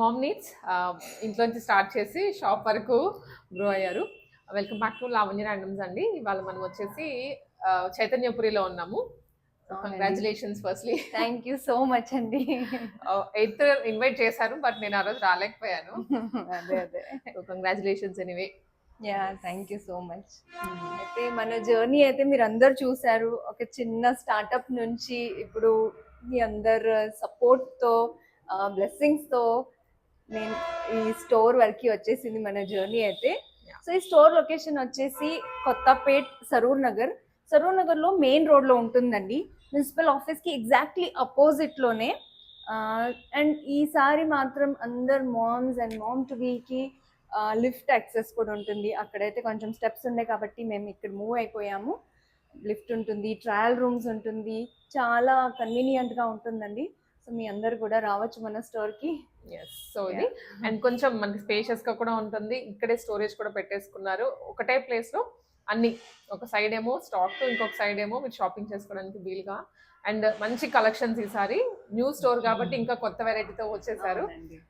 Ma'am needs ఇంట్లోంచి start చేసి shop వరకు గ్రో అయ్యారు. Welcome back to Lavanya randoms అండి. ఇవాళ మనం వచ్చేసి చైతన్యపురిలో ఉన్నాము. అవునండి. Congratulations firstly. Thank you so much అండి. ఎయిత్ ఇన్వైట్ చేశారు బట్ నేను ఆ రోజు రాలేకపోయాను. అదే అదే. So congratulations anyway. Thank you so much. అయితే మన జర్నీ అయితే మీరందరూ చూసారు. ఒక చిన్న స్టార్టప్ నుంచి ఇప్పుడు మీ అందరు సపోర్ట్‌తో బ్లెస్సింగ్స్‌తో నేను ఈ స్టోర్ వరకి వచ్చేసింది మన జర్నీ అయితే. సో ఈ స్టోర్ లొకేషన్ వచ్చేసి కొత్తపేట్ సరూర్ నగర్. సరూర్ నగర్‌లో మెయిన్ రోడ్‌లో ఉంటుందండి. మున్సిపల్ ఆఫీస్‌కి ఎగ్జాక్ట్‌లీ అపోజిట్‌లోనే. అండ్ ఈసారి మాత్రం అందరు మామ్స్ అండ్ మామ్ టు బీకి లిఫ్ట్ యాక్సెస్ కూడా ఉంటుంది. అక్కడైతే కొంచెం స్టెప్స్ ఉండే కాబట్టి మేము ఇక్కడ మూవ్ అయిపోయాము. లిఫ్ట్ ఉంటుంది, ట్రయల్ రూమ్స్ ఉంటుంది, చాలా కన్వీనియంట్గా ఉంటుందండి. సో మీ అందరు కూడా రావచ్చు మన స్టోర్కి. సో ఇది అండ్ కొంచెం మనకి స్పేషియస్ గా కూడా ఉంటుంది. ఇక్కడే స్టోరేజ్ కూడా పెట్టేసుకున్నారు ఒకటే ప్లేస్ లో అన్ని. ఒక సైడ్ ఏమో స్టాక్, ఇంకొక సైడ్ ఏమో మీరు షాపింగ్ చేసుకోవడానికి వీలుగా. అండ్ మంచి కలెక్షన్స్ ఈసారి న్యూ స్టోర్ కాబట్టి ఇంకా కొత్త వెరైటీతో వచ్చేసారు.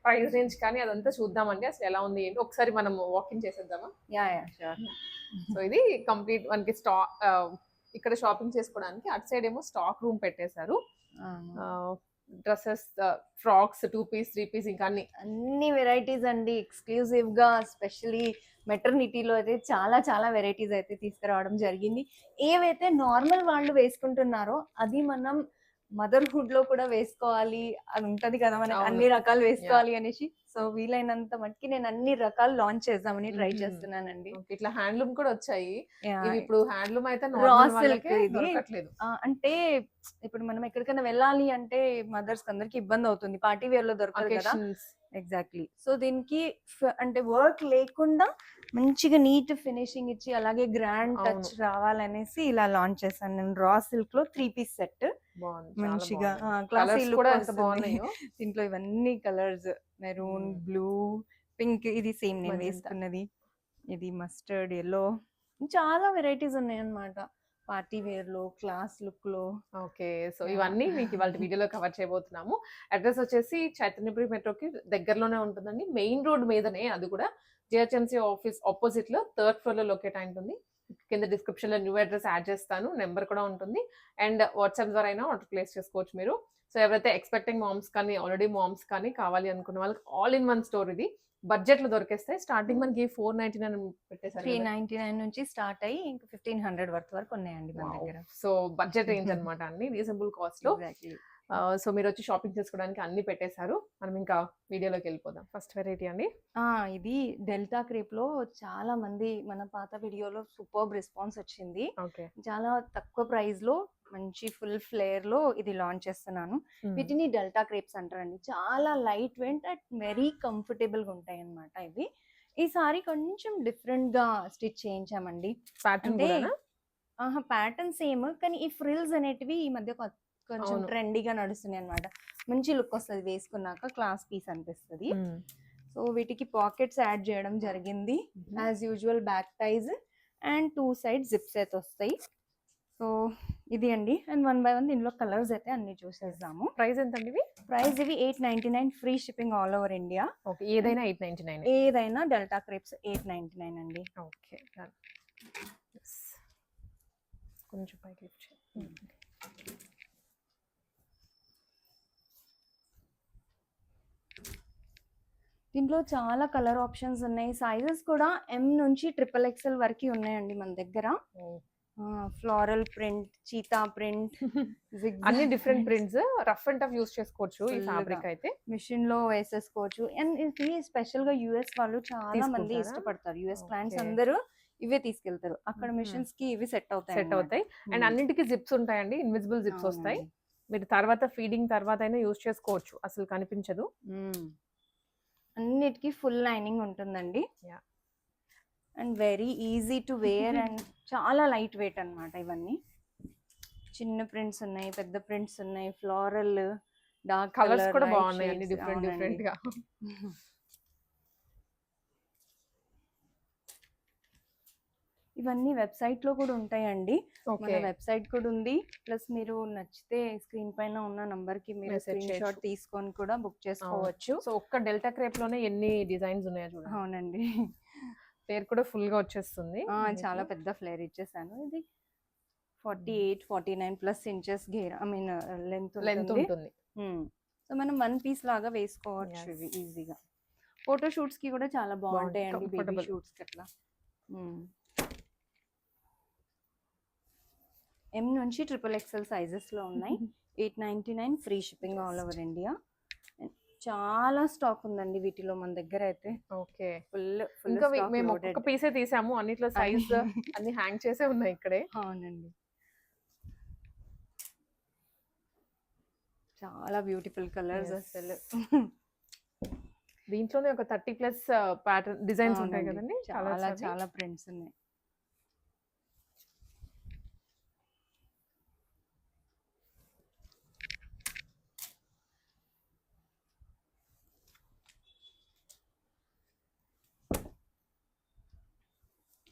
ప్రైస్ రేంజ్ కానీ అదంతా చూద్దామండి అసలు ఎలా ఉంది ఏంటి. ఒకసారి మనం వాకింగ్ చేసేద్దామా? సో ఇది కంప్లీట్ మనకి స్టాక్ ఇక్కడ షాపింగ్ చేసుకోవడానికి. అటు సైడ్ ఏమో స్టాక్ రూమ్ పెట్టేశారు. డ్రెస్సెస్, ఫ్రాక్స్, 2 పీస్ 3 పీస్ ఇంకా అన్ని వెరైటీస్ అండి. ఎక్స్క్లూజివ్ గా స్పెషలీ మెటర్నిటీలో అయితే చాలా చాలా వెరైటీస్ అయితే తీసుకురావడం జరిగింది. ఏవైతే నార్మల్ వాళ్ళు వేసుకుంటున్నారో అది మనం మదర్హుడ్ లో కూడా వేసుకోవాలి అని ఉంటది కదా మనకి, అన్ని రకాలు వేసుకోవాలి అనేసి. సో వీలైనంత మట్టికి నేను అన్ని రకాలు లాంచ్ చేద్దామని ట్రై చేస్తున్నానండి. ఇట్లా హ్యాండ్లూమ్ కూడా వచ్చాయి. ఇప్పుడు హ్యాండ్లూమ్ అయితే అంటే ఇప్పుడు మనం ఎక్కడికైనా వెళ్ళాలి అంటే మదర్స్ అందరికి ఇబ్బంది అవుతుంది, పార్టీ వేర్ లో దొరకదు కదా. ఎగ్జాక్ట్లీ. సో దీనికి అంటే వర్క్ లేకుండా మంచిగా నీట్ ఫినిషింగ్ ఇచ్చి అలాగే గ్రాండ్ టచ్ రావాలనేసి ఇలా లాంచ్ చేశాను నేను. రా సిల్క్ లో 3 పీస్ సెట్ మంచిగా క్లాసీ లుక్ వస్తుంది. దీంట్లో ఇవన్నీ కలర్స్ మెరూన్, బ్లూ, పింక్, ఇది సేమ్ నేను వేసుకున్నది. ఇది మస్టర్డ్ ఎల్లో, చాలా వెరైటీస్ ఉన్నాయి అన్నమాట. పార్టీ వేర్ లో, క్లాస్ లుక్ లో. ఓకే, సో ఇవన్నీ మీకు ఇవాళ వీడియోలో కవర్ చేయబోతున్నాము. అడ్రస్ వచ్చేసి చైతన్యపురి మెట్రోకి దగ్గరలోనే ఉంటుందండి. మెయిన్ రోడ్ మీదనే, అది కూడా జిహెచ్ఎంసీ ఆఫీస్ ఆపోజిట్ లో 3rd ఫ్లోర్ లో లొకేట్ అయి ఉంటుంది. కింద డిస్క్రిప్షన్ లో న్యూ అడ్రస్ యాడ్ చేస్తాను, నెంబర్ కూడా ఉంటుంది. అండ్ వాట్సాప్ ద్వారా అయినా ఆర్డర్ ప్లేస్ చేసుకోవచ్చు మీరు. సో ఎవరైతే ఎక్స్పెక్టింగ్ మామ్స్ కానీ ఆల్రెడీ మామ్స్ కానీ కావాలి అనుకున్న వాళ్ళకి ఆల్ ఇన్ వన్ స్టోర్ ఇది. బడ్జెట్ లో దొరికేస్తాయి. స్టార్టింగ్ మనకి 499 పెట్టేసారు. 399 నుంచి స్టార్ట్ అయ్యి ఇంకా 1500 వరకు ఉన్నాయండి మన దగ్గర. సో బడ్జెట్ రేంజ్ అనమాట, అన్ని రీజనబుల్ కాస్ట్ లో. సో మీరు వచ్చి షాపింగ్ చేసుకోవడానికి అన్ని పెట్టేశారు. మనం ఇంకా వీడియోలోకి వెళ్ళిపోదాం. ఫస్ట్ వెరైటీ అండి, ఇది డెల్టా క్రేప్ లో చాలా మంది మన పాత వీడియోలో సూపర్బ్ రెస్పాన్స్ వచ్చింది. చాలా తక్కువ ప్రైస్ లో మంచి ఫుల్ ఫ్లేర్ లో ఇది లాంచ్ చేస్తున్నాను. వీటిని డెల్టా క్రేప్స్ అంటారండి. చాలా light wait and very comfortable గా ఉంటాయి అన్నమాట ఇవి. ఈసారి కొంచెం డిఫరెంట్ గా స్టిచ్ చేయించామండి. అంటే ప్యాటర్న్ సేమ్ కానీ ఈ ఫ్రిల్స్ అనేటివి ఈ మధ్య కొంచెం ట్రెండీగా నడుస్తున్నాయి అన్నమాట. మంచి లుక్ వస్తుంది వేసుకున్నాక, క్లాస్ పీస్ అనిపిస్తుంది. సో వీటికి పాకెట్స్ యాడ్ చేయడం జరిగింది. As usual back టైజ్ and 2 side zips అయితే వస్తాయి. సో ఇది అండి. అండ్ 1 by 1 దీనిలో కలర్స్ అయితే అన్ని చూసేద్దాము. ప్రైస్ ఎంత అండి ఇవి? ప్రైస్ ఇవి 899, free shipping all over India. Okay, ఏదైనా 899? ఏదైనా డెల్టా క్రేప్స్ 899 అండి. ఓకే, కొంచెం పైకి లిఫ్ట్ చేయండి. దీంట్లో చాలా కలర్ ఆప్షన్స్ ఉన్నాయి. సైజెస్ కూడా M నుంచి XXL వరకు ఉన్నాయండి మన దగ్గర. ఫ్లోరల్ ప్రింట్, చీతా ప్రింట్, అన్ని different prints. Rough and tough use చేసుకోవచ్చు ఈ ఫ్యాబ్రిక్ అయితే. మిషన్ లో వేసేసుకోవచ్చు. అండ్ ఇది స్పెషల్ గా యుఎస్ వాళ్ళు చాలా మంది ఇష్టపడతారు. యుఎస్ క్లయింట్స్ అందరూ ఇవే తీసుకెళ్తారు. అక్కడ మిషన్స్ కి ఇవి సెట్ అవుతాయి. అండ్ అన్నిటికీ జిప్స్ ఉంటాయండి, ఇన్విజిబుల్ జిప్స్ వస్తాయి. మీరు తర్వాత ఫీడింగ్ తర్వాత అయినా యూస్ చేసుకోవచ్చు, అసలు కనిపించదు. అన్నిటికీ ఫుల్ లైనింగ్ ఉంటుందండి. And very easy to wear and చాలా లైట్ వెయిట్ అన్నమాట. ఇవన్నీ చిన్న ప్రింట్స్ ఉన్నాయి, పెద్ద ప్రింట్స్ ఉన్నాయి, ఫ్లోరల్, డార్క్ కలర్స్ కూడా బాగున్నాయి డిఫరెంట్ గా. ఇవన్నీ వెబ్సైట్ లో కూడా ఉంటాయండి. మన ఓకే. వెబ్సైట్ కూడా ఉంది. ప్లస్ మీరు నచ్చితే స్క్రీన్ పైన ఉన్న నంబర్ కి మీరు Message స్క్రీన్ షాట్ చేయొచ్చు. తీసుకొని కూడా బుక్ అవును. చేసుకోవచ్చు. సో ఒక్క డెల్టా క్రేప్ లోనే ఎన్ని డిజైన్స్ ఉన్నాయో చూడండి. అవునండి. పేరు కూడా ఫుల్ గా వచ్చేస్తుంది. చాలా పెద్ద ఫ్లేర్ ఇచ్చేసాను. ఇది 48, 49 plus inches gear I mean length length ఉంటుంది. ఉంటుంది. సో మనం వన్ పీస్ లాగా వేసుకోవచ్చు Yes. ఇవి ఈజీగా. ఫోటో షూట్స్ కి కూడా చాలా బాగుంటాయండి, బేబీ comfortable. షూట్స్ కి అట్లా. ఎం నుంచి XXL సైజెస్ లో ఉన్నాయి. 899 free shipping all over India. చాలా స్టాక్ ఉందండి వీటిలో మన దగ్గర అయితే. ఓకే. ఫుల్ ఫుల్ ఇంకా స్టాక్ మేము లోడెడ్. ఒక్కొక్క పీసే తీసాము. అన్నిట్లో సైజ్ అన్ని హ్యాంగ్ చేసే ఉన్నాయి ఇక్కడే. అవునండి. చాలా బ్యూటిఫుల్ కలర్స్ Yes. అసలు. దీంట్లోనే ఒక 30+ ప్యాటర్న్ డిజైన్స్ ఉంటాయి అవునండి. కదండి. చాలా చాలా ప్రింట్స్ ఉన్నాయి.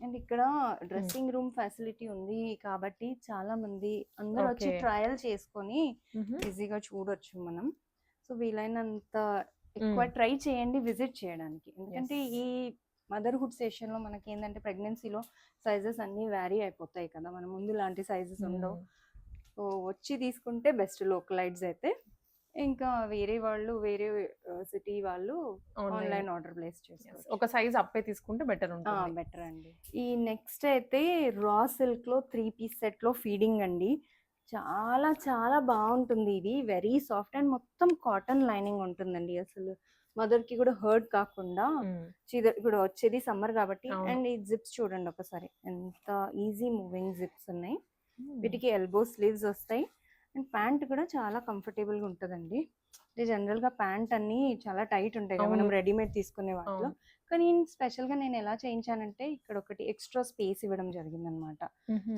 అండ్ ఇక్కడ డ్రెస్సింగ్ రూమ్ ఫెసిలిటీ ఉంది కాబట్టి చాలా మంది అందరూ వచ్చి Okay. ట్రయల్ చేసుకొని ఈజీగా చూడొచ్చు మనం. సో వీలైనంత ఎక్కువ ట్రై చేయండి విజిట్ చేయడానికి. ఎందుకంటే Yes. ఈ మదర్హుడ్ సెషన్ లో మనకి ఏంటంటే ప్రెగ్నెన్సీలో సైజెస్ అన్ని వ్యారీ అయిపోతాయి కదా, మన ముందు లాంటి సైజెస్ ఉండవు. సో వచ్చి తీసుకుంటే బెస్ట్ లోకలైట్స్ అయితే. ఇంకా వేరే వాళ్ళు వేరే సిటీ వాళ్ళు ఆన్లైన్ ఆర్డర్ ప్లేస్ చేసుకోవచ్చు. ఒక సైజ్ అప్పే తీసుకుంటే బెటర్ ఉంటుంది. బెటర్ అండి. ఈ నెక్స్ట్ అయితే రా సిల్క్ లో 3 పీస్ సెట్ లో ఫీడింగ్ అండి. చాలా చాలా బాగుంటుంది ఇది. వెరీ సాఫ్ట్ అండ్ మొత్తం కాటన్ లైనింగ్ ఉంటుందండి. అసలు మదర్ కి కూడా హర్ట్ కాకుండా ఇప్పుడు వచ్చేది సమ్మర్ కాబట్టి. అవును. అండ్ ఈ జిప్స్ చూడండి ఒకసారి, ఎంత ఈజీ మూవింగ్ జిప్స్ ఉన్నాయి. వీటికి ఎల్బో స్లీవ్స్ వస్తాయి. అండ్ ప్యాంట్ కూడా చాలా కంఫర్టబుల్ గా ఉంటుందండి. జనరల్ గా ప్యాంట్ అన్ని చాలా టైట్ ఉంటాయి కదా మనం అవును. రెడీమేడ్ తీసుకునే వాటిలో. అవును. కానీ స్పెషల్ గా నేను ఎలా చేయించానంటే ఇక్కడ ఒకటి ఎక్స్ట్రా స్పేస్ ఇవ్వడం జరిగింది అనమాట.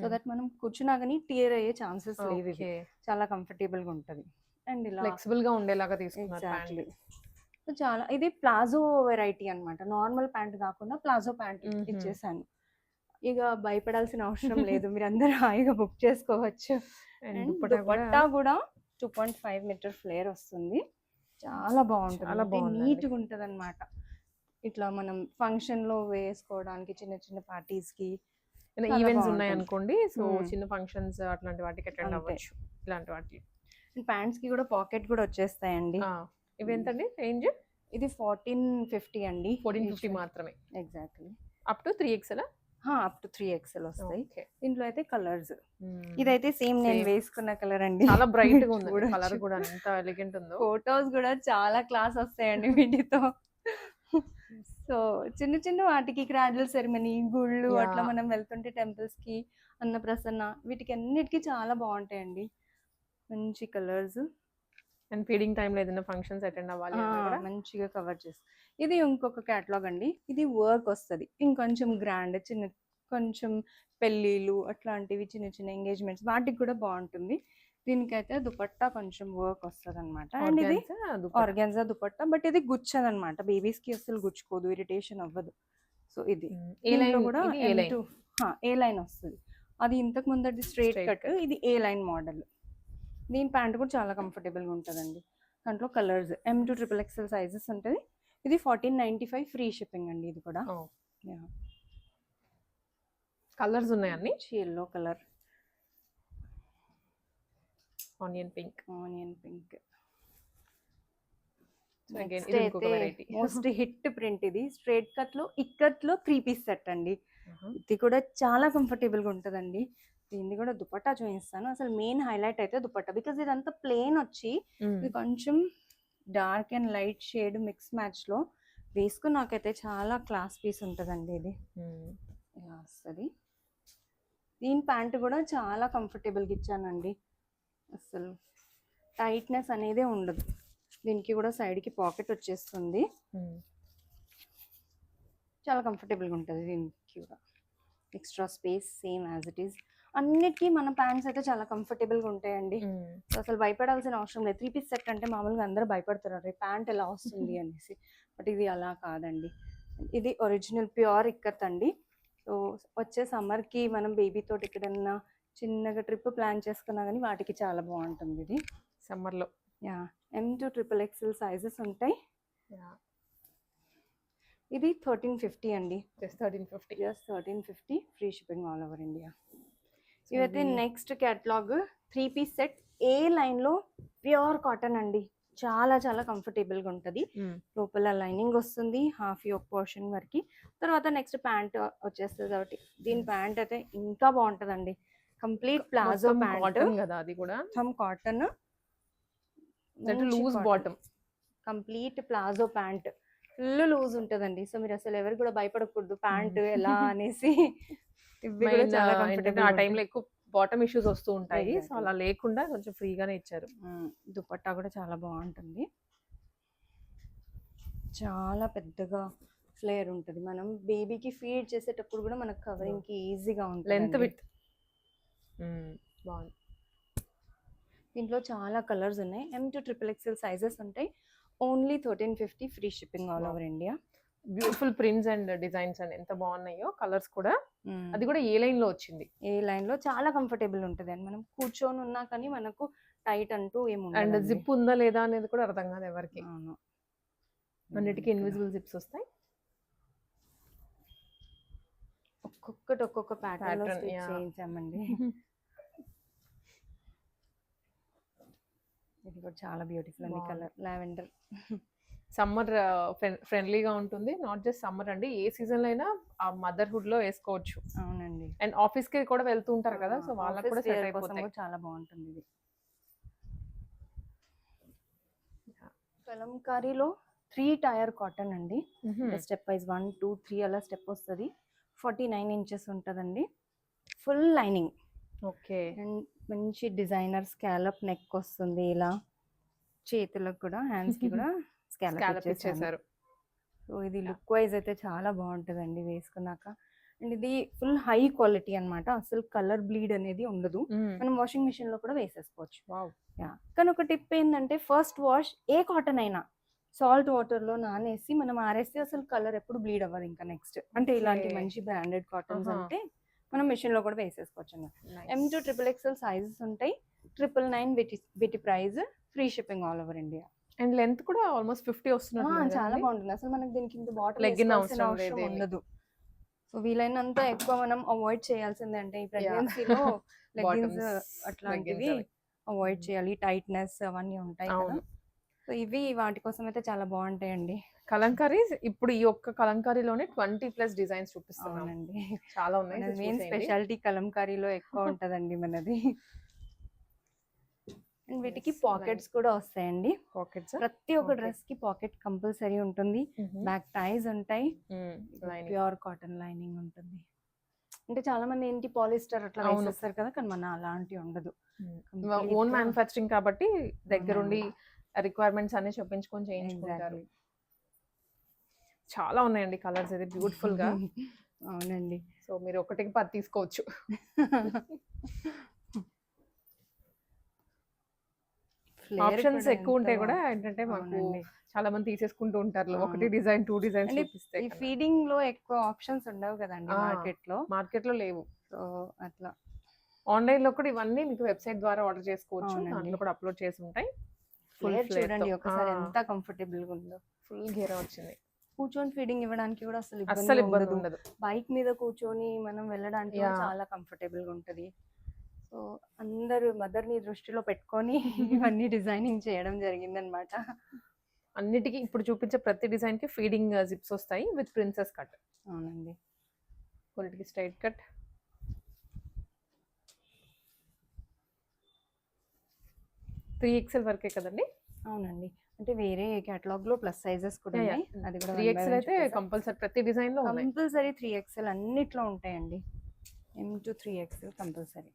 సో దట్ మనం కూర్చున్నా కానీ టియర్ అయ్యే ఛాన్సెస్ లేవు. ఇవి చాలా కంఫర్టబుల్ గా ఉంటది. అండ్ ఇలా ఫ్లెక్సిబుల్ గా ఉండేలాగా తీసుకున్నారు ఎగ్జాక్ట్లీ. ప్యాంట్. చాలా ఇది ప్లాజో వెరైటీ అన్నమాట. నార్మల్ ప్యాంట్ కాకుండా ప్లాజో ప్యాంట్ ఇచ్చేసాను. ఇక భయపడాల్సిన అవసరం లేదు, మీరు అందరూ హాయిగా బుక్ చేసుకోవచ్చు. And అండ్ దుపట్టా దుపట్టా కూడా 2.5 మీటర్ ఫ్లేర్ వస్తుంది. చాలా బాగుంటుంది, చాలా బాగుందండి. నీట్ గా ఉంటది అనమాట. ఇట్లా మనం ఫంక్షన్ లో వేసుకోవడానికి, చిన్న చిన్న పార్టీస్ కి చాలా ఈవెంట్స్ ఉన్నాయి బాగుంటుంది. అనుకోండి. సో చిన్న ఫంక్షన్స్ అట్లాంటి వాటికి అటెండ్ అంతే. అవ్వచ్చు. ఇలాంటి వాటికి. ప్యాంట్స్ కి కూడా పాకెట్ కూడా వచ్చేస్తాయండి. ఇవి ఎంతండి రేంజ్? ఇది 1450 అండి. 1450 మాత్రమే. Exactly. Up to 3XL. Up to 3XL వస్తాయి. ఓకే. దీంట్లో అయితే కలర్స్. ఇదైతే సేమ్ నేను Same. వేసుకున్న కలర్ అండి. చాలా బ్రైట్ గా ఉంది. చూడొచ్చు. కలర్ కూడా ఎంత ఎలిగెంట్ ఉందో. ఫోటోస్ కూడా చాలా క్లాస్ వస్తాయండి వీటితో. సో చిన్న చిన్న వాటికి క్రాడల్ సెరమనీ, గుళ్ళు Yeah. అట్లా మనం వెళ్తుంటే టెంపుల్స్ కి, అన్నప్రసన్న, వీటికి అన్నిటికీ చాలా బాగుంటాయండి. మంచి కలర్స్. అండ్ ఫీడింగ్ టైం లో ఏదైనా ఫంక్షన్స్ అటెండ్ అవ్వాలి అన్నా కూడా మంచిగా కవర్ చేస్తుంది. ఇది ఇంకొక క్యాటలాగ్ అండి. ఇది వర్క్ వస్తుంది ఇంకొంచెం గ్రాండ్, చిన్న కొంచెం పెళ్ళిళ్ళు అట్లాంటివి, చిన్న చిన్న ఎంగేజ్మెంట్స్ వాటికి కూడా బాగుంటుంది. దీనికైతే దుపట్టా కొంచెం వర్క్ వస్తుంది అనమాట. అండ్ ఇది ఆర్గాన్జా దుపట్టా, బట్ ఇది గుచ్చదు అనమాట. బేబీస్ కి అసలు గుచ్చుకోదు, ఇరిటేషన్ అవ్వదు. సో ఇది దీంట్లో కూడా ఏ లైన్ వస్తుంది. అది ఇంతకు ముందటి స్ట్రైట్ కట్, ఇది ఏ లైన్ మోడల్. దీని ప్యాంట్ కూడా చాలా కంఫర్టబుల్ గా ఉంటుందండి. దాంట్లో colours M to XXL sizes ఉంటుంది. ఇది 1495 ఫ్రీ షిప్పింగ్ అండి. ఇది కూడా కలర్స్ ఉన్నాయి అన్ని. Yellow colour, onion pink. Most hit print ఇది. స్ట్రైట్ కట్ లో ఇక్కత్ లో 3 పీస్ సెట్ అండి. ఇది కూడా చాలా కంఫర్టబుల్ గా ఉంటుందండి. దీన్ని కూడా దుపట్టా చూపిస్తాను. అసలు మెయిన్ హైలైట్ అయితే దుపట్టా, బికాజ్ ఇదంతా ప్లేన్ వచ్చి ఇది కొంచెం dark and light shade mix match లో వేసుకుని నాకైతే చాలా క్లాస్ పీస్ ఉంటుందండి. ఇది ఇలా వస్తుంది. దీని ప్యాంట్ కూడా చాలా కంఫర్టబుల్గా ఇచ్చానండి. అసలు టైట్నెస్ అనేదే ఉండదు. దీనికి కూడా సైడ్కి పాకెట్ వచ్చేస్తుంది. చాలా కంఫర్టబుల్గా ఉంటుంది. దీనికి కూడా extra space same as it is. అన్నిటికీ మన ప్యాంట్స్ అయితే చాలా కంఫర్టబుల్గా ఉంటాయండి. అసలు భయపడాల్సిన అవసరం లేదు. 3 పీస్ సెట్ అంటే మామూలుగా అందరూ భయపడుతున్నారు ప్యాంట్ ఎలా వస్తుంది అనేసి, బట్ ఇది అలా కాదండి. ఇది ఒరిజినల్ ప్యూర్ ఇక్కత్ అండి. సో వచ్చే సమ్మర్కి మనం బేబీ తోటి ఎక్కడన్నా చిన్నగా ట్రిప్ ప్లాన్ చేసుకున్నా కానీ వాటికి చాలా బాగుంటుంది ఇది. సమ్మర్ లో. యా, M2 XXL సైజెస్ ఉంటాయి. Yeah. ఇది 1350 అండి. Just 1350. Just 1350, free shipping all over India. ఇవైతే నెక్స్ట్ క్యాటలాగ్ 3-piece సెట్, ఏ లైన్లో ప్యూర్ కాటన్ అండి. చాలా చాలా కంఫర్టబుల్గా ఉంటుంది. లోపల లైనింగ్ వస్తుంది హాఫ్ యోక్ పోర్షన్ వరకు. తర్వాత నెక్స్ట్ ప్యాంట్ వచ్చేస్తుంది కాబట్టి దీని ప్యాంట్ అయితే ఇంకా బాగుంటుందండి. కంప్లీట్ ప్లాజో ప్యాంట్ కదా అది కూడా. మొత్తం cotton, loose bottom, complete palazzo pant, full loose ఉంటుందండి. సో మీరు అసలు ఎవరు కూడా భయపడకూడదు ప్యాంట్ ఎలా అనేసి. ఇవి కూడా చాలా కంఫర్టబుల్. ఆ టైంలో ఎక్కువ బాటమ్ ఇష్యూస్ వస్తూ ఉంటాయి. సో అలా లేకుండా కొంచెం ఫ్రీగానే ఇచ్చారు. దుపట్టా కూడా చాలా బాగుంటుంది. చాలా పెద్దగా ఫ్లేర్ ఉంటుంది. మనం బేబీకి ఫీడ్ చేసేటప్పుడు కూడా మనకు కవరింగ్ కి ఈజీగా ఉంటుంది. లెంత్ విత్ బాగుంది. దీంట్లో చాలా కలర్స్ ఉన్నాయి. M2 XXL సైజెస్ ఉంటాయి. Only 1350, free shipping all over India. Beautiful prints and designs and ఎంత బాగున్నాయో కలర్స్ కూడా. అది కూడా ఏ లైన్ లో వచ్చింది. ఏ లైన్ లో చాలా కంఫర్టబుల్ ఉంటుంది అండి. మనం కూర్చొని ఉన్నా కానీ మనకు టైట్ అంటూ ఏముండదు. అండ్ జిప్ ఉందా లేదా అనేది కూడా అర్థం కాదు ఎవరికి. అన్నిటికీ ఇన్విజిబుల్ జిప్స్ వస్తాయి. ఒక్కొక్కటి ఒక్కొక్క ప్యాటర్న్ చేయించామండి. ఇది కూడా చాలా బ్యూటిఫుల్ అండి. Colour lavender. సమ్మర్ ఫ్రెండ్లీగా ఉంటుంది. నాట్ జస్ట్ సమ్మర్ అండి, ఏ సీజన్ లో అయినా ఆ మదర్హుడ్ లో వేసుకోవచ్చు. అవునండి. అండ్ ఆఫీస్ కి కూడా వెళ్తూ ఉంటారు కదా, సో వాళ్ళకి కూడా సెట్ అయిపోతుంది. చాలా బాగుంటుంది ఇది. కలంకారీలో 3 టైర్ కాటన్ అండి. స్టెప్ వైజ్ 1, 2, 3 అలా స్టెప్ వస్తుంది. 49 ఇంచెస్ ఉంటుందండి. Full lining. ఓకే. అండ్ మంచి డిజైనర్ స్కాలప్ నెక్ వస్తుంది. ఇలా చేతులకు కూడా, హ్యాండ్స్ కి కూడా స్కాలప్ ఇచ్చేసారు. సో ఇది లుక్ వైజ్ అయితే చాలా బాగుంటుందండి వేసుకున్నాక. అండ్ ఇది ఫుల్ హై క్వాలిటీ అన్నమాట. అసలు కలర్ బ్లీడ్ అనేది ఉండదు. మనం వాషింగ్ మిషన్ లో కూడా వేసేసుకోవచ్చు. కానీ ఒక టిప్ ఏంటంటే, ఫస్ట్ వాష్ ఏ కాటన్ అయినా సాల్ట్ వాటర్ లో నానేసి మనం ఆరేస్తే అసలు కలర్ ఎప్పుడు బ్లీడ్ అవ్వదు ఇంకా నెక్స్ట్. అంటే ఇలాంటి మంచి బ్రాండెడ్ కాటన్స్ అంటే మనం మిషన్ లో కూడా వేసేసుకోవచ్చు అన్నమాట. M2 XXL సైజెస్ ఉంటాయి. 999 వీటి price, free shipping all over India. And length కూడా ఆల్మోస్ట్ 50 వస్తున్నట్టు. చాలా బాగుంటుంది. అసలు మనకి దీనికి ఇంత బాటిల్ లెగ్గిన్ అవసరం ఉండదు. సో వీలైనంత ఎక్కువ మనం అవాయిడ్ చేయాల్సిందే. అంటే ఈ ప్రెగ్నెన్సీలో లెగ్గిన్స్ అట్లాంటివి అవాయిడ్ చేయాలి. టైట్నెస్ అవన్నీ ఉంటాయి కదా. సో ఇవి వాటి కోసం అయితే చాలా బాగుంటాయండి. కలంకారీస్ ఇప్పుడు ఈ ఒక్క కలంకారీలోనే 20+ డిజైన్స్ చూపిస్తున్నానండి. చాలా ఉన్నాయి. మెయిన్ స్పెషాలిటీ కలంకారీలో ఎక్కువ ఉంటదండి మనది. అండ్ వీటికి పాకెట్స్ కూడా వస్తాయండి. పాకెట్స్ ప్రతి ఒక్క డ్రెస్ కి పాకెట్ కంపల్సరీ ఉంటుంది. బ్యాక్ టైస్ ఉంటాయి. ప్యూర్ కాటన్ లైనింగ్ ఉంటుంది. అంటే చాలా మంది ఏంటి పాలిస్టర్ అట్లా వేసేస్తారు కదా, కానీ మన అలాంటి ఉండదు. ఓన్ మ్యానుఫ్యాక్చరింగ్ కాబట్టి దగ్గరుండి రిక్వైర్మెంట్స్ అన్ని చెప్పించుకొని చేయించుకుంటారు. చాలా ఉన్నాయండి కలర్స్ అయితే బ్యూటిఫుల్ గా. అవునండి. సో మీరు ఒకటికి 10 తీసుకోవచ్చు. ఆప్షన్స్ ఎక్కువ ఉంటాయి కూడా. ఏంటంటే మాకు చాలా మంది తీసేసుకుంటూ ఉంటారు. ఒకటి డిజైన్ 2 డిజైన్స్ చూపిస్తే. ఈ ఫీడింగ్ లో ఎక్కువ ఆప్షన్స్ ఉండవు కదండి మార్కెట్ లో లేవు. సో అట్లా ఆన్లైన్ లో కూడా ఇవన్నీ మీకు వెబ్సైట్ ద్వారా ఆర్డర్ చేసుకోవచ్చు. దాంట్లో కూడా అప్లోడ్ చేసి ఉంటాయి. చూడండి ఒకసారి ఎంత కంఫర్టబుల్ గా ఉందో. ఫుల్ గేరా వచ్చింది. కూర్చొని ఫీడింగ్ ఇవ్వడానికి కూడా అసలు ఇబ్బంది ఉండదు. బైక్ మీద కూర్చొని మనం వెళ్ళడానికి చాలా కంఫర్టబుల్ గా ఉంటది. సో అందరూ మదర్ ని దృష్టిలో పెట్టుకొని ఇవన్నీ డిజైనింగ్ చేయడం జరిగిందనమాట. అన్నిటికీ ఇప్పుడు చూపించే ప్రతి డిజైన్ కి ఫీడింగ్ జిప్స్ వస్తాయి విత్ ప్రిన్సెస్ కట్. అవునండి. కొన్నిటికి స్ట్రైట్ కట్. XXL వరకే కదండి. అవునండి. అంటే వేరే కేటలాగ్ లో ప్లస్ సైజెస్ కూడా ఉన్నాయి. అది కూడా 3XL అయితే కంపల్సరీ ప్రతి డిజైన్ లో ఉన్నాయి. కంపల్సరీ 3XL అన్నిట్లో ఉంటాయండి. M2 3XL compulsory.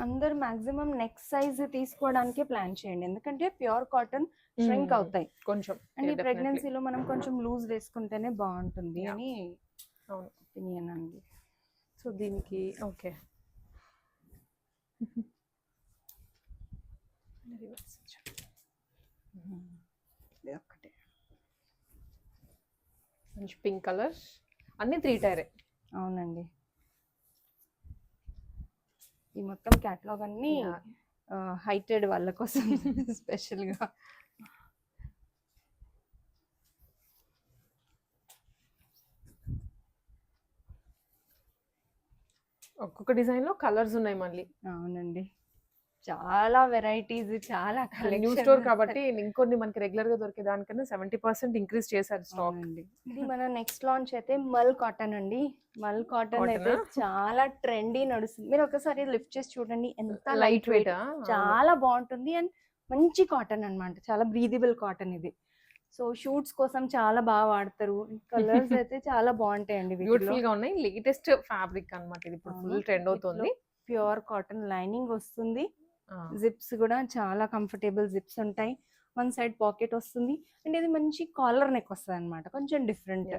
అందరు మాక్సిమం నెక్స్ట్ సైజ్ తీసుకోవడానికే ప్లాన్ చేయండి. ఎందుకంటే ప్యూర్ కాటన్ ష్రింక్ అవుతాయి కొంచెం. అండ్ ఈ ప్రెగ్నెన్సీలో మనం కొంచెం లూజ్ వేసుకుంటేనే బాగుంటుంది అని ఒపీనియన్ అండి. సో దీనికి ఓకే. మంచి పింక్ కలర్, అన్ని 3 టైరే. అవునండి, ఈ మొత్తం క్యాటలాగ్ అన్ని హైటెడ్ వాళ్ళ కోసం స్పెషల్గా. ఒక్కొక్క డిజైన్ లో కలర్స్ ఉన్నాయి మళ్ళీ. అవునండి, చాలా వెరైటీస్, చాలా న్యూ కలెక్షన్. స్టోర్ కాబట్టి ఇంకొన్ని మనకి రెగ్యులర్ గా దొరికే దానికన్నా 70% ఇంక్రీజ్ చేశారు స్టాక్. ఇది మన నెక్స్ట్ లాంచ్ అయితే మల్ కాటన్ అండి. మల్ కాటన్ అయితే చాలా ట్రెండీ నడుస్తుంది. మీరు ఒకసారి లిఫ్ట్ చేసి చూడండి, ఎంత లైట్ వెయిట్, చాలా బాగుంటుంది. అండ్ మంచి కాటన్ అన్నమాట, చాలా బ్రీదబుల్ కాటన్ ఇది. సో షూట్స్ కోసం చాలా బాగా వాడతారు. కలర్స్ అయితే చాలా బాగుంటాయండి, బ్యూటిఫుల్ గా ఉన్నాయి. లేటెస్ట్ ఫ్యాబ్రిక్ అన్నమాట ఇది, ఇప్పుడు ఫుల్ ట్రెండ్ అవుతుంది. ప్యూర్ కాటన్ లైనింగ్ వస్తుంది. జిప్స్ కూడా చాలా కంఫర్టబుల్ జిప్స్ ఉంటాయి. వన్ సైడ్ పాకెట్ వస్తుంది. అండ్ ఇది మంచి కాలర్ నెక్ వస్తుంది అనమాట, కొంచెం డిఫరెంట్.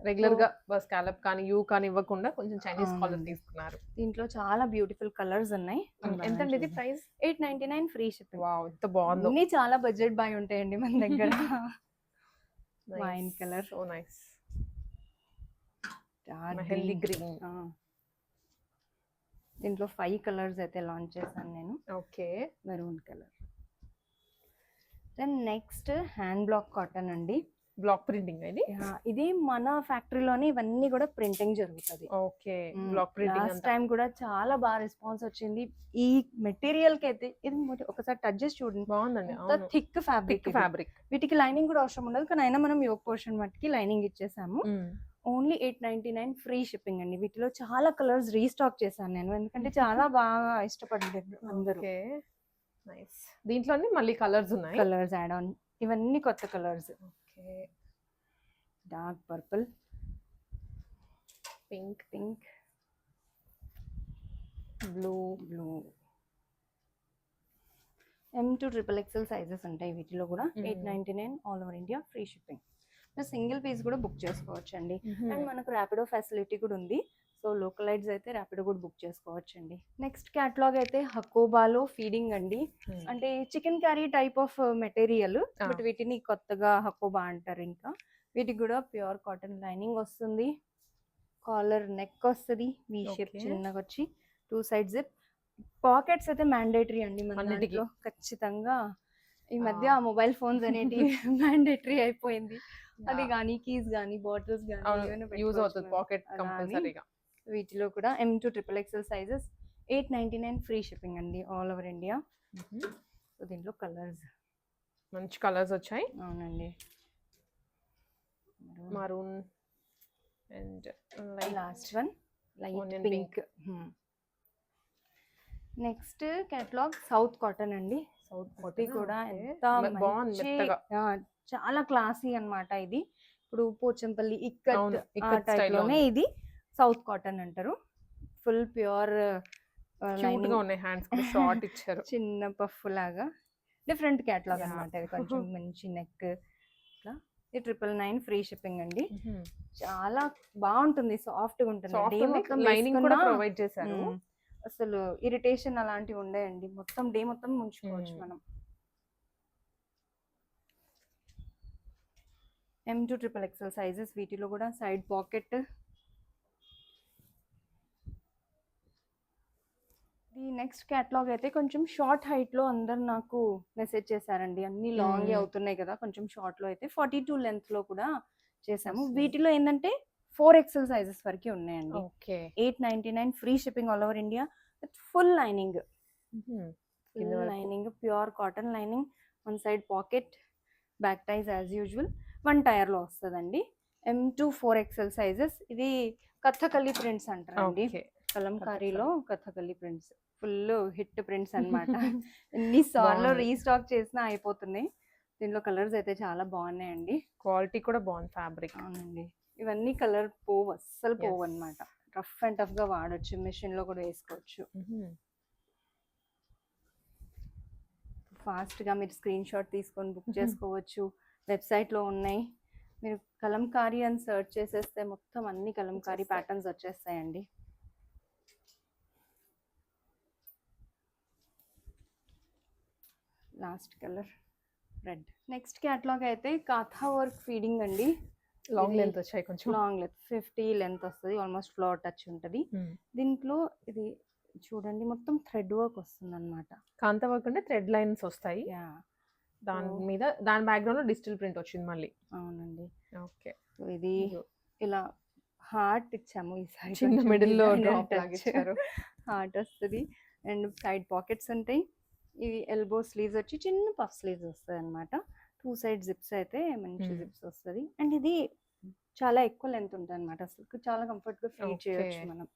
రెగ్యులర్ గా స్కాలప్ కానీ యూ కానీ ఇవ్వకుండా కొంచెం చైనీస్ కాలర్ తీసుకున్నారు. దీంట్లో చాలా బ్యూటిఫుల్ కలర్స్ ఉన్నాయి. ఎంత ఇది ప్రైస్? 899 free shipping. వావ్, ఎంత బాగుందో. అన్ని చాలా బడ్జెట్ బాయ్ ఉంటాయండి మన దగ్గర. Wine colour, so nice. Mehndi green. దీంట్లో 5 కలర్స్ అయితే లాంచ్ చేశాను నేను. Okay, maroon colour. Then next hand block cotton అండి. బ్లాక్ ప్రింటింగ్ ఇది. ఇది మన ఫ్యాక్టరీలోనే ఇవన్నీ కూడా ప్రింటింగ్ జరుగుతుంది. Okay, block printing. Last time కూడా చాలా బాగా రెస్పాన్స్ వచ్చింది. ఈ మెటీరియల్ కి అయితే ఇది ఒకసారి టచ్ చేసి చూడండి, బాగుందండి. Thick fabric. వీటికి లైనింగ్ కూడా అవసరం ఉండదు, కానీ అయినా మనం యోక్ పోర్షన్ మట్టికి లైనింగ్ ఇచ్చేసాము. ఓన్లీ 899 ఫ్రీ షిప్పింగ్ అండి. వీటిలో చాలా కలర్స్ రీస్టాక్ చేశాను నేను, ఎందుకంటే చాలా బాగా ఇష్టపడ్డారు అందరూ. నైస్. దీంట్లోనే మళ్ళీ కలర్స్ ఉన్నాయి, కలర్స్ యాడ్ ఆన్. ఇవన్నీ కొత్త colours. Okay, dark purple, pink, blue. M to XXL sizes ఉంటాయి వీటిలో కూడా. 899 all over India free shipping. Single piece కూడా బుక్ చేసుకోవచ్చు అండి. అండ్ మనకు ర్యాపిడో ఫెసిలిటీ కూడా ఉంది. సో లోకలైట్స్ అయితే ర్యాపిడో కూడా బుక్ చేసుకోవచ్చు అండి. నెక్స్ట్ క్యాటలాగ్ అయితే హకోబాలో ఫీడింగ్ అండి. అంటే chicken curry type of material, but వీటిని కొత్తగా హకోబా అంటారు. ఇంకా వీటికి కూడా ప్యూర్ కాటన్ లైనింగ్ వస్తుంది. కాలర్ నెక్ వస్తుంది, వి షేప్ చిన్నగా వచ్చి 2 సైడ్ జిప్. పాకెట్స్ అయితే మ్యాండేటరీ అండి మన ఇంట్లో ఖచ్చితంగా. ఈ మధ్య మొబైల్ ఫోన్స్ అనేటివి మ్యాండేటరీ అయిపోయింది. అది కానీ కీస్ కానీ బాటిల్స్ కానీ యూజ్ అవుతుంది పాకెట్ కంపల్సరీగా. వీటిలో కూడా M to XXL sizes 899 free shipping అండి ఆల్ ఓవర్ ఇండియా. సో దీంట్లో కలర్స్, మంచి కలర్స్ వచ్చాయి. అవునండి, maroon and last one light pink. Next catalogue south cotton అండి. సౌత్ కాటన్ కూడా ఎంత బాగుంది, చాలా క్లాసీ అన్నమాట. ఇది ఇప్పుడు పోచంపల్లి ఇక్కత్ టైప్ లోనే ఇది సౌత్ కాటన్ అంటారు. ఫుల్ ప్యూర్ షార్ట్ ఇచ్చారు, చిన్న పఫ్ లాగా. డిఫరెంట్ కేటలాగ్ అన్నమాట ఇది, కొంచెం మంచి నెక్. ఇది 999 ఫ్రీ షిప్పింగ్ అండి. చాలా బాగుంటుంది, సాఫ్ట్ గా ఉంటుంది. లైనింగ్ కూడా ప్రొవైడ్ చేశారు. అసలు ఇరిటేషన్ అలాంటివి ఉండేయండి, మొత్తం డే మొత్తం ఉంచుకోవచ్చు మనం. M to XXL sizes. వీటిలో కూడా సైడ్ పాకెట్. ఈ నెక్స్ట్ క్యాటలాగ్ అయితే కొంచెం షార్ట్ హైట్ లో అందరు నాకు మెసేజ్ చేశారండి. అన్ని లాంగ్ అవుతున్నాయి కదా, కొంచెం షార్ట్ లో అయితే 42 లెంత్ లో కూడా చేసాము. వీటిలో ఏంటంటే 4XL సైజెస్ వరకు ఉన్నాయండి. 899 free shipping all over India with full lining. Lining pure cotton lining, one side pocket, back ties as usual. 1 tier లో వస్తుందండి. M to 4XL sizes. ఇది కథకళి ప్రింట్స్ అంటారండి. కలంకారీలో Kathakali prints full hit prints అన్నమాట. ఎన్నిసార్లు restock చేసినా అయిపోతున్నాయి. దీంట్లో కలర్స్ అయితే చాలా బాగున్నాయండి. క్వాలిటీ కూడా బాగుంది ఫ్యాబ్రిక్. అవునండి, ఇవన్నీ కలర్ పోవు, అస్సలు పోవు అన్నమాట. రఫ్ అండ్ టఫ్ గా వాడచ్చు, మెషిన్ లో కూడా వేసుకోవచ్చు. ఫాస్ట్ గా మీరు స్క్రీన్ షాట్ తీసుకొని బుక్ చేసుకోవచ్చు. వెబ్సైట్ లో ఉన్నాయి. మీరు కలంకారీ అని సెర్చ్ చేసేస్తే మొత్తం అన్ని కలంకారీ ప్యాటర్న్స్ వచ్చేస్తాయండి. Last colour red. Next catalogue అయితే కాథా వర్క్ ఫీడింగ్ అండి. లాంగ్ ఇది లెంత్ వచ్చాయి కొంచెం. లాంగ్ లెంత్ 50 లెంత్ వస్తుంది, ఆల్మోస్ట్ ఫ్లోర్ టచ్ ఉంటుంది. దీంట్లో ఇది చూడండి మొత్తం థ్రెడ్ వర్క్ వస్తుంది అనమాట. కాంతా వర్క్ అంటే థ్రెడ్ లైన్స్ వస్తాయి. దాని మీద దాని బ్యాక్గ్రౌండ్ లో డిజిటల్ ప్రింట్ వచ్చింది మళ్ళీ. అవునండి. ఓకే. సో ఇది ఇలా హార్ట్ ఇచ్చాము ఈసారి, చిన్న మిడిల్ లో డ్రాప్ లాగిచ్చారు. హార్ట్ వస్తుంది అండ్ సైడ్ పాకెట్స్ ఉంటాయి. ఇవి ఎల్బో స్లీవ్స్ వచ్చి చిన్న పఫ్ స్లీవ్స్ వస్తాయి అనమాట. 2 సైడ్ జిప్స్ అయితే మంచి జిప్స్ వస్తుంది. అండ్ ఇది చాలా ఎక్కువ లెంత్ ఉంటుంది అనమాట, అసలు చాలా కంఫర్ట్ గా ఫీల్ చేయొచ్చు మనం.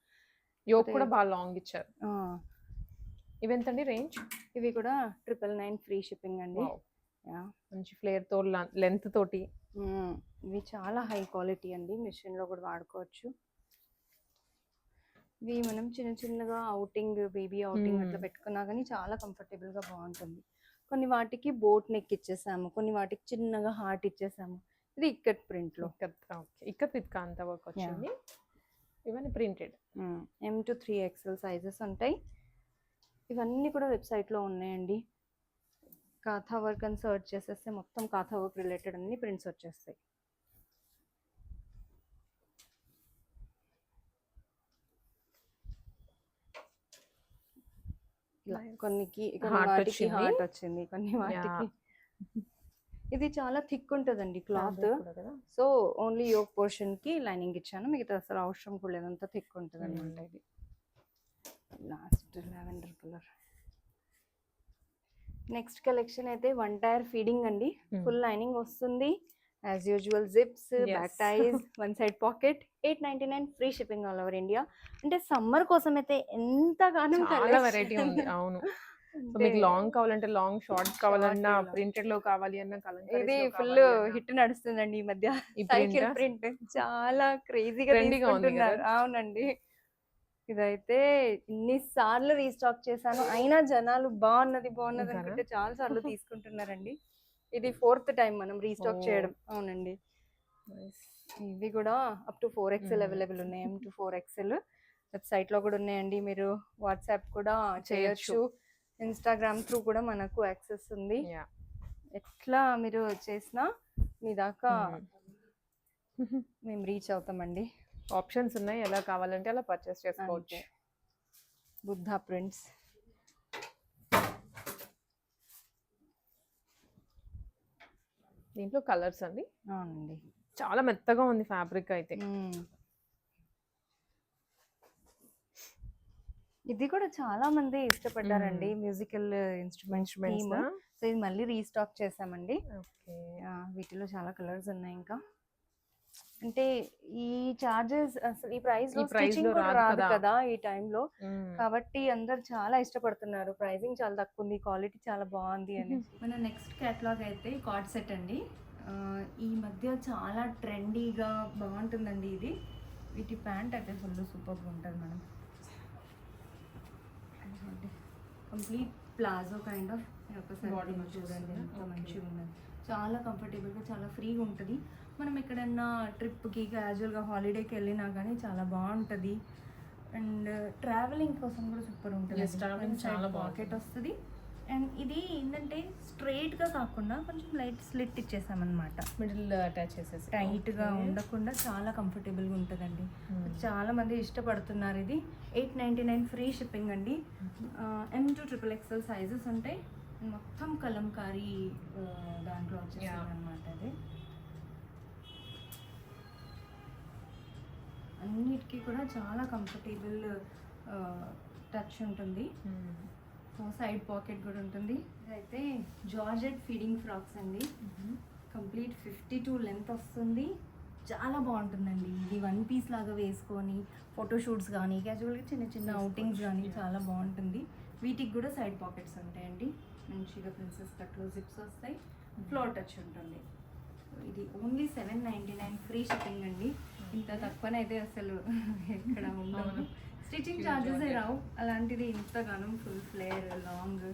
యోక్ కూడా బాగా లాంగ్ ఇచ్చారు. ఇవెంతండి రేంజ్? ఇవి కూడా 999 ఫ్రీ షిప్పింగ్ అండి. మంచి ఫ్లేర్ తో లెంత్ తోటి. ఇవి చాలా హై క్వాలిటీ అండి, మిషన్ లో కూడా వాడుకోవచ్చు. ఇవి మనం చిన్న చిన్నగా అవుటింగ్, బేబీ అవుటింగ్ అట్లా పెట్టుకున్నా కానీ చాలా కంఫర్టబుల్ గా బాగుంటుంది. కొన్ని వాటికి బోట్ నెక్ ఇచ్చేసాము, కొన్ని వాటికి చిన్నగా హార్ట్ ఇచ్చేసాము. ఇది ఇక్కత్ ప్రింట్ లో, ఇక్కత్ విత్ కాంతా వర్క్ వచ్చింది. ఇవన్నీ printed. M to 3XL sizes ఉంటాయి. ఇవన్నీ కూడా వెబ్సైట్ లో ఉన్నాయండి. కాథా వర్క్ అని సర్చ్ చేసేస్తే మొత్తం కాథా వర్క్ రిలేటెడ్ అన్ని ప్రింట్స్ వచ్చేస్తాయి. కొన్నికి వాటికి హార్ట్ వచ్చింది, కొన్ని వాటికి. ఇది చాలా థిక్ ఉంటుందండి cloth. So only yoke portion కి లైనింగ్ ఇచ్చాను, మిగతా అసలు అవసరం కూడా లేదంతా థిక్ ఉంటుంది అనమాట. ఇది last lavender colour. Next collection అయితే 1 టైర్ ఫీడింగ్ అండి. ఫుల్ లైనింగ్ వస్తుంది, as usual zips, back టైస్, 1 side pocket. 899 free shipping all over India. అంటే సమ్మర్ కోసం అయితే ఎంతగానో చాలా వెరైటీ ఉంది. అవును. మీకు లాంగ్ కావాలంటే లాంగ్, షార్ట్ కావాలన్నా, ప్రింటెడ్ లో కావాలి అన్న, ఇది ఫుల్ హిట్ నడుస్తుందండి ఈ మధ్య. సైకిల్ ప్రింట్ చాలా క్రేజీగా తీసుకుంటున్నారు. అవునండి. ఇదైతే ఇన్నిసార్లు రీస్టాక్ చేశాను, అయినా జనాలు బాగున్నది బాగున్నది అనుకుంటే చాలా సార్లు తీసుకుంటున్నారండి. ఇది 4th టైం మనం రీస్టాక్ చేయడం. అవునండి. ఇవి కూడా అప్ టు 4XL అవైలబుల్ ఉన్నాయి. M to 4XL వెబ్సైట్ లో కూడా ఉన్నాయండి. మీరు వాట్సాప్ కూడా చేయొచ్చు, ఇన్స్టాగ్రామ్ త్రూ కూడా మనకు యాక్సెస్ ఉంది. ఎట్లా మీరు చేసినా మీ దాకా మేము రీచ్ అవుతామండి. ఆప్షన్స్ ఉన్నాయి, ఎలా కావాలంటే అలా పర్చేస్ చేసుకోవచ్చు. బుద్ధా ప్రింట్స్. దీంట్లో కలర్స్ అండి. అవునండి. చాలా మెత్తగా ఉంది ఫ్యాబ్రిక్ అయితే. ఇది కూడా చాలా మంది ఇష్టపడ్డారండి, మ్యూజికల్ ఇన్స్ట్రుమెంట్స్. సో ఇది మళ్ళీ రీస్టాక్ చేసామండి. వీటిలో చాలా కలర్స్ ఉన్నాయి. ఇంకా అంటే ఈ చార్జెస్ అసలు ఈ ప్రైస్ లో స్టిచింగ్ కూడా రాదు కదా ఈ టైంలో, కాబట్టి అందరు చాలా ఇష్టపడుతున్నారు. ప్రైసింగ్ చాలా తక్కువ ఉంది, క్వాలిటీ చాలా బాగుంది అని. మన నెక్స్ట్ కేటలాగ్ అయితే కార్డ్ సెట్ అండి. ఈ మధ్య చాలా ట్రెండీగా బాగుంటుందండి ఇది. వీటి ప్యాంట్ అయితే ఫుల్ సూపర్గా ఉంటుంది. మనం కంప్లీట్ ప్లాజో కైండ్ ఆఫ్. ఒకసారి చూడండి ఎంత మంచిగా ఉన్నది, చాలా కంఫర్టబుల్గా, చాలా ఫ్రీగా ఉంటుంది. మనం ఎక్కడన్నా ట్రిప్కి, క్యాజువల్గా హాలిడేకి వెళ్ళినా కానీ చాలా బాగుంటుంది. అండ్ ట్రావెలింగ్ కోసం కూడా సూపర్ ఉంటుంది. చాలా పాకెట్ వస్తుంది. అండ్ ఇది ఏంటంటే స్ట్రైట్గా కాకుండా కొంచెం లైట్ స్లిట్ ఇచ్చేసామన్నమాట, మిడిల్ అటాచ్ చేసేసి. టైట్గా ఉండకుండా చాలా కంఫర్టబుల్గా ఉంటుందండి. చాలా మంది ఇష్టపడుతున్నారు. ఇది 899 ఫ్రీ షిప్పింగ్ అండి. M to XXL సైజెస్ ఉంటాయి. మొత్తం కలంకారీ దాంట్లో వచ్చేసాయి అనమాట. అది అన్నిటికీ కూడా చాలా కంఫర్టబుల్ టచ్ ఉంటుంది. సైడ్ పాకెట్ కూడా ఉంటుంది. ఇదైతే జార్జెట్ ఫీడింగ్ ఫ్రాక్స్ అండి. కంప్లీట్ 52 లెంత్ వస్తుంది, చాలా బాగుంటుందండి. ఇది 1 పీస్ లాగా వేసుకొని ఫోటోషూట్స్ కానీ, క్యాజువల్గా చిన్న చిన్న అవుటింగ్స్ కానీ చాలా బాగుంటుంది. వీటికి కూడా సైడ్ పాకెట్స్ ఉంటాయండి. మంచిగా ప్రిన్సెస్ కట్లో జిప్స్ వస్తాయి, ఫ్లోర్ టచ్ ఉంటుంది. ఇది ఓన్లీ 799 ఫ్రీ షిప్పింగ్ అండి. ఇంత తక్కువనైతే అసలు ఎక్కడ ఉండవు. స్టిచ్చింగ్ ఛార్జెస్ రావు, అలాంటిది ఇంతగానం full flare long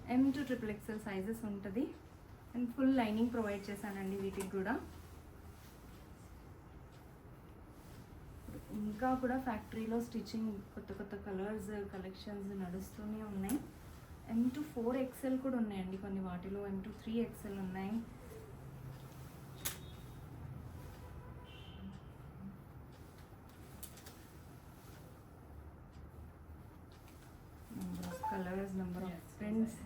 M to XXL sizes ఉంటుంది. అండ్ ఫుల్ లైనింగ్ ప్రొవైడ్ చేశానండి వీటికి కూడా. ఇంకా కూడా ఫ్యాక్టరీలో స్టిచ్చింగ్ కొత్త కొత్త కలర్స్ కలెక్షన్స్ నడుస్తూనే ఉన్నాయి. M to 4XL కూడా ఉన్నాయండి కొన్ని వాటిలో. M to 3XL ఉన్నాయి. Colours, number of prints.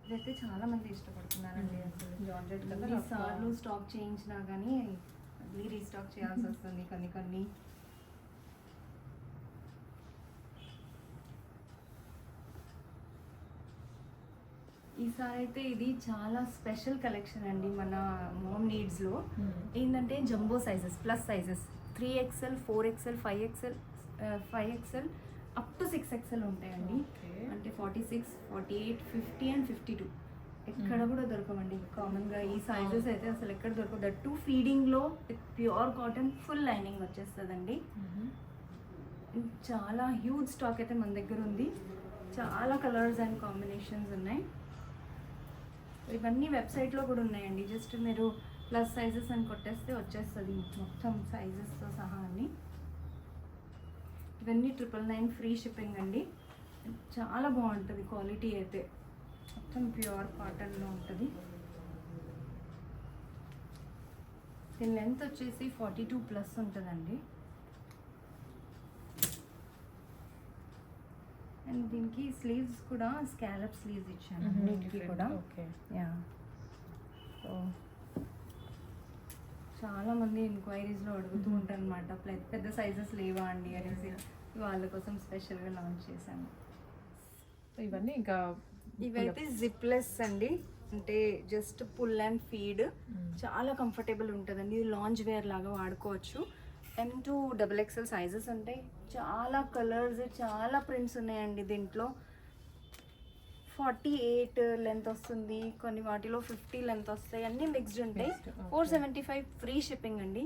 ఇదైతే చాలా మంది ఇష్టపడుతున్నారండి. అసలు జార్జెట్ ఎన్నిసార్లు స్టాక్ చేయించినా కానీ మళ్ళీ రీస్టాక్ చేయాల్సి వస్తుంది కొన్ని. ఈసారి అయితే ఇది చాలా స్పెషల్ కలెక్షన్ అండి మన మోమ్ నీడ్స్లో. ఏంటంటే jumbo sizes, plus sizes 3XL, 4XL, 5XL, 5XL up to 6XL ఉంటాయండి. అంటే 46, 48, 50 అండ్ 52 ఎక్కడ కూడా దొరకవండి కామన్గా. ఈ సైజెస్ అయితే అసలు ఎక్కడ దొరకదు. దట్ టు ఫీడింగ్లో with pure cotton full lining వచ్చేస్తుందండి. చాలా హ్యూజ్ స్టాక్ అయితే మన దగ్గర ఉంది. చాలా కలర్స్ అండ్ కాంబినేషన్స్ ఉన్నాయి. ఇవన్నీ వెబ్సైట్లో కూడా ఉన్నాయండి. జస్ట్ మీరు ప్లస్ సైజెస్ అని కొట్టేస్తే వచ్చేస్తుంది మొత్తం సైజెస్తో సహా అన్ని. ఇవన్నీ 999 ఫ్రీ షిప్పింగ్ అండి. చాలా బాగుంటుంది క్వాలిటీ అయితే. మొత్తం ప్యూర్ కాటన్లో ఉంటుంది. దీని లెంత్ వచ్చేసి 42+ ఉంటుందండి. అండ్ దీనికి స్లీవ్స్ కూడా స్కాలప్ స్లీవ్స్ ఇచ్చాను దీనికి కూడా. యా, సో చాలామంది ఎంక్వైరీస్లో అడుగుతూ ఉంటారు అనమాట, పెద్ద సైజెస్ లేవా అండి అనేసి. వాళ్ళ కోసం స్పెషల్గా లాంచ్ చేశాను. ఇవన్నీ ఇంకా ఇవైతే జిప్లెస్ అండి. అంటే జస్ట్ పుల్ అండ్ ఫీడ్. చాలా కంఫర్టబుల్ ఉంటుందండి. ఇది లాంజ్ వేర్ లాగా వాడుకోవచ్చు. M to XXL సైజెస్ ఉంటాయి. చాలా కలర్స్, చాలా ప్రింట్స్ ఉన్నాయండి దీంట్లో. 48 లెంత్ వస్తుంది, కొన్ని వాటిలో 50 లెంత్ వస్తాయి, అన్నీ మిక్స్డ్ ఉంటాయి. 475 ఫ్రీ షిప్పింగ్ అండి.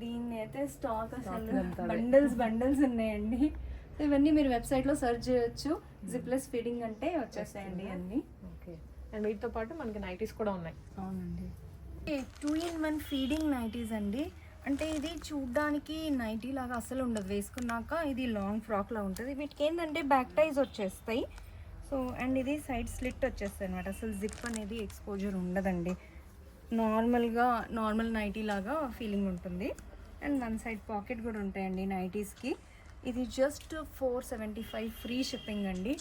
దీన్ని అయితే స్టాక్ అసలు బండిల్స్ ఉన్నాయండి. సో ఇవన్నీ మీరు వెబ్సైట్లో సెర్చ్ చేయొచ్చు. జిప్లెస్ ఫీడింగ్ అంటే వచ్చేస్తాయండి అన్నీ. ఓకే. అండ్ వీటితో పాటు మనకి నైటీస్ కూడా ఉన్నాయి. అవునండి. 2-in-1 ఫీడింగ్ నైటీస్ అండి. అంటే ఇది చూడ్డానికి నైటీ లాగా అసలు ఉండదు. వేసుకున్నాక ఇది లాంగ్ ఫ్రాక్ లా ఉంటుంది. వీటికి ఏంటంటే బ్యాక్ టైజ్ వచ్చేస్తాయి. సో అండ్ ఇది సైడ్ స్లిట్ వచ్చేస్తాయి అనమాట. అసలు జిప్ అనేది ఎక్స్పోజర్ ఉండదండి. నార్మల్ నైటీ లాగా ఫీలింగ్ ఉంటుంది. అండ్ వన్ సైడ్ పాకెట్ కూడా ఉంటాయండి నైటీస్కి. ఇది జస్ట్ 475 ఫ్రీ షిప్పింగ్ అండి.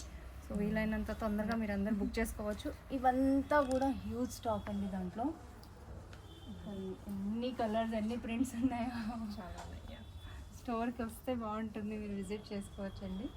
సో వీలైనంత తొందరగా మీరు అందరు బుక్ చేసుకోవచ్చు. ఇవంతా కూడా హ్యూజ్ స్టాక్ అండి. దాంట్లో ఎన్ని కలర్స్, ఎన్ని ప్రింట్స్ ఉన్నాయో. చాలా స్టోర్కి వస్తే బాగుంటుంది, మీరు విజిట్ చేసుకోవచ్చండి.